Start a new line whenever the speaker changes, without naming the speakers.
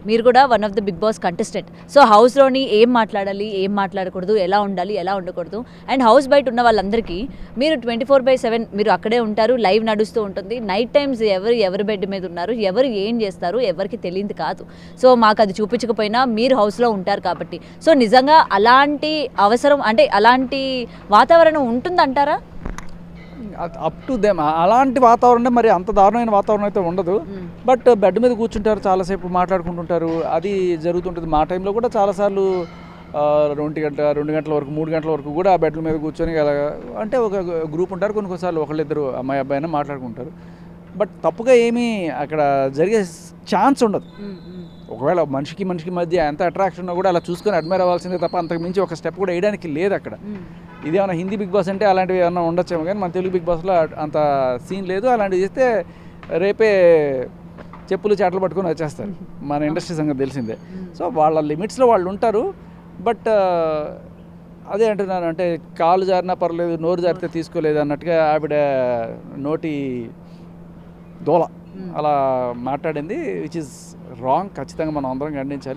మీరు కూడా one of the Bigg Boss contestant. So హౌస్లోని ఏం మాట్లాడాలి, ఏం మాట్లాడకూడదు, ఎలా ఉండాలి, ఎలా ఉండకూడదు, అండ్ హౌస్ బయట ఉన్న వాళ్ళందరికీ మీరు 24/7 మీరు అక్కడే ఉంటారు, లైవ్ నడుస్తూ ఉంటుంది. నైట్ టైమ్స్ ఎవరి బెడ్ మీద ఉన్నారు, ఎవరు ఏం చేస్తారు ఎవరికి తెలియదు కాదు. సో మాకు అది చూపించకపోయినా మీరు హౌస్లో ఉంటారు కాబట్టి. సో నిజంగా అలాంటి అవసరం అంటే అలాంటి వాతావరణం ఉంటుందంటారా?
Up to them. అలాంటి వాతావరణం మరి అంత దారుణమైన వాతావరణం అయితే ఉండదు. బట్ బెడ్ మీద కూర్చుంటారు, చాలాసేపు మాట్లాడుకుంటుంటారు, అది జరుగుతుంటుంది. మా టైంలో కూడా చాలాసార్లు 2 గంటల వరకు 3 గంటల వరకు కూడా ఆ బెడ్ల మీద కూర్చొని అలా అంటే ఒక గ్రూప్ ఉంటారు, కొన్నిసార్లు ఒకళ్ళిద్దరు అమ్మాయి అబ్బాయినా మాట్లాడుకుంటారు. బట్ తప్పుగా ఏమీ అక్కడ జరిగే ఛాన్స్ ఉండదు. ఒకవేళ మనిషికి మధ్య ఎంత అట్రాక్షన్ ఉన్నా కూడా అలా చూసుకొని అడ్మైర్ అవ్వాల్సిందే తప్ప అంతకు మించి ఒక స్టెప్ కూడా వేయడానికి లేదు అక్కడ. ఇదేమన్నా హిందీ బిగ్ బాస్ అంటే అలాంటివి ఏమన్నా ఉండొచ్చేమో, కానీ మన తెలుగు బిగ్ బాస్లో అంత సీన్ లేదు. అలాంటివి చేస్తే రేపే చెప్పులు చాటలు పట్టుకొని వచ్చేస్తారు. మన ఇండస్ట్రీ సంగతి తెలిసిందే. సో వాళ్ళ లిమిట్స్లో వాళ్ళు ఉంటారు. బట్ అదే అంటున్నాను, అంటే కాలు జారినా పర్లేదు, నోరు జారితే తీసుకోలేదు అన్నట్టుగా ఆవిడ నోటి దోల అలా మాట్లాడింది, విచ్ ఇస్ రాంగ్. ఖచ్చితంగా మనం అందరం ఖండించాలి.